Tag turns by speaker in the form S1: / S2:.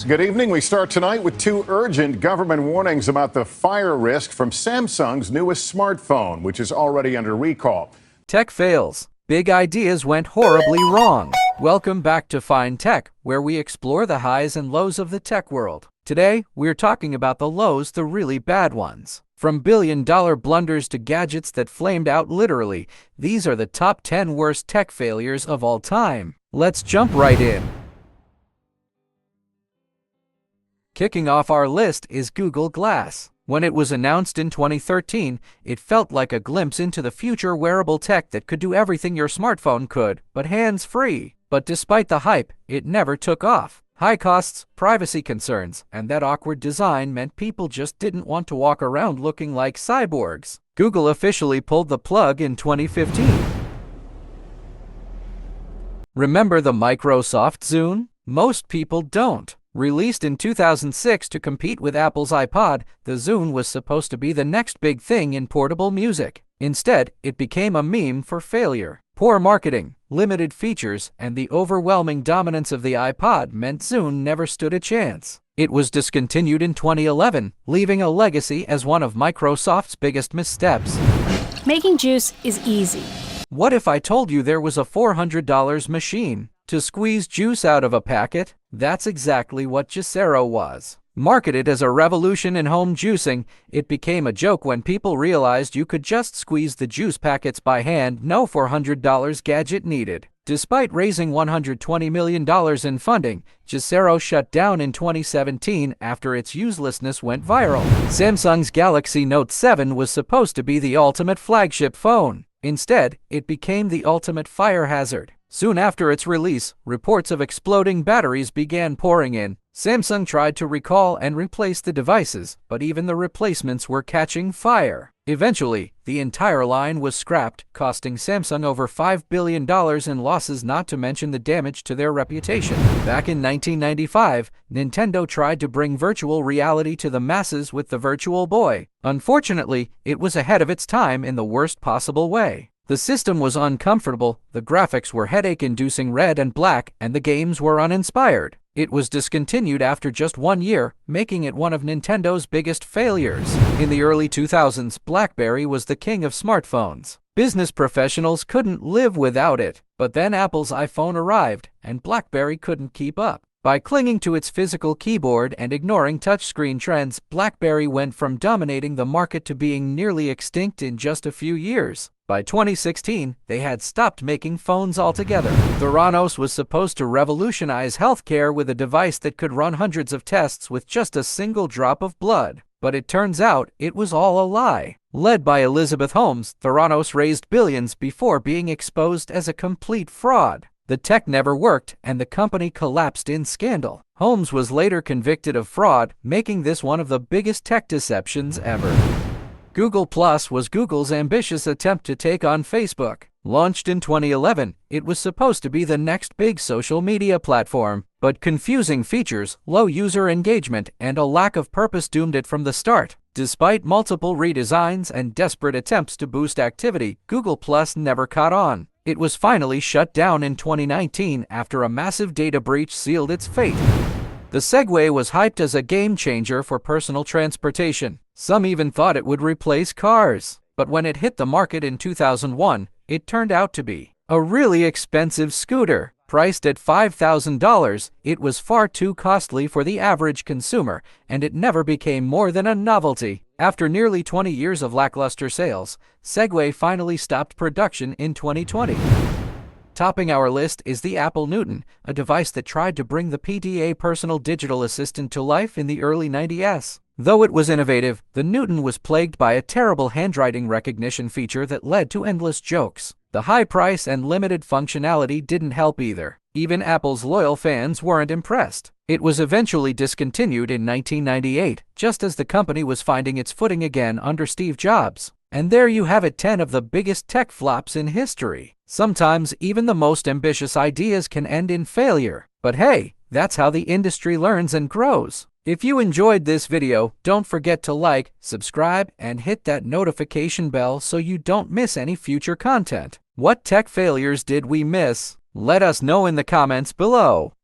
S1: Good evening. We start tonight with two urgent government warnings about the fire risk from Samsung's newest smartphone, which is already under recall.
S2: Tech fails. Big ideas went horribly wrong. Welcome back to Fine Tech, where we explore the highs and lows of the tech world. Today, we're talking about the lows, the really bad ones. From billion-dollar blunders to gadgets that flamed out literally, these are the top 10 worst tech failures of all time. Let's jump right in. Kicking off our list is Google Glass. When it was announced in 2013, it felt like a glimpse into the future wearable tech that could do everything your smartphone could, but hands-free. But despite the hype, it never took off. High costs, privacy concerns, and that awkward design meant people just didn't want to walk around looking like cyborgs. Google officially pulled the plug in 2015. Remember the Microsoft Zune? Most people don't. Released in 2006 to compete with Apple's iPod, the Zune was supposed to be the next big thing in portable music. Instead, it became a meme for failure. Poor marketing, limited features, and the overwhelming dominance of the iPod meant Zune never stood a chance. It was discontinued in 2011, leaving a legacy as one of Microsoft's biggest missteps.
S3: Making juice is easy.
S2: What if I told you there was a $400 machine to squeeze juice out of a packet? That's exactly what Juicero was. Marketed as a revolution in home juicing, it became a joke when people realized you could just squeeze the juice packets by hand, no $400 gadget needed. Despite raising $120 million in funding, Juicero shut down in 2017 after its uselessness went viral. Samsung's Galaxy Note 7 was supposed to be the ultimate flagship phone. Instead, it became the ultimate fire hazard. Soon after its release, reports of exploding batteries began pouring in. Samsung tried to recall and replace the devices, but even the replacements were catching fire. Eventually, the entire line was scrapped, costing Samsung over $5 billion in losses, not to mention the damage to their reputation. Back in 1995, Nintendo tried to bring virtual reality to the masses with the Virtual Boy. Unfortunately, it was ahead of its time in the worst possible way. The system was uncomfortable, the graphics were headache-inducing red and black, and the games were uninspired. It was discontinued after just 1 year, making it one of Nintendo's biggest failures. In the early 2000s, BlackBerry was the king of smartphones. Business professionals couldn't live without it. But then Apple's iPhone arrived, and BlackBerry couldn't keep up. By clinging to its physical keyboard and ignoring touchscreen trends, BlackBerry went from dominating the market to being nearly extinct in just a few years. By 2016, they had stopped making phones altogether. Theranos was supposed to revolutionize healthcare with a device that could run hundreds of tests with just a single drop of blood. But it turns out it was all a lie. Led by Elizabeth Holmes, Theranos raised billions before being exposed as a complete fraud. The tech never worked, and the company collapsed in scandal. Holmes was later convicted of fraud, making this one of the biggest tech deceptions ever. Google Plus was Google's ambitious attempt to take on Facebook. Launched in 2011, it was supposed to be the next big social media platform, but confusing features, low user engagement, and a lack of purpose doomed it from the start. Despite multiple redesigns and desperate attempts to boost activity, Google Plus never caught on. It was finally shut down in 2019 after a massive data breach sealed its fate. The Segway was hyped as a game-changer for personal transportation. Some even thought it would replace cars. But when it hit the market in 2001, it turned out to be a really expensive scooter. Priced at $5,000, it was far too costly for the average consumer, and it never became more than a novelty. After nearly 20 years of lackluster sales, Segway finally stopped production in 2020. Topping our list is the Apple Newton, a device that tried to bring the PDA personal digital assistant to life in the early 90s. Though it was innovative, the Newton was plagued by a terrible handwriting recognition feature that led to endless jokes. The high price and limited functionality didn't help either. Even Apple's loyal fans weren't impressed. It was eventually discontinued in 1998, just as the company was finding its footing again under Steve Jobs. And there you have it, 10 of the biggest tech flops in history. Sometimes even the most ambitious ideas can end in failure. But hey, that's how the industry learns and grows. If you enjoyed this video, don't forget to like, subscribe, and hit that notification bell so you don't miss any future content. What tech failures did we miss? Let us know in the comments below.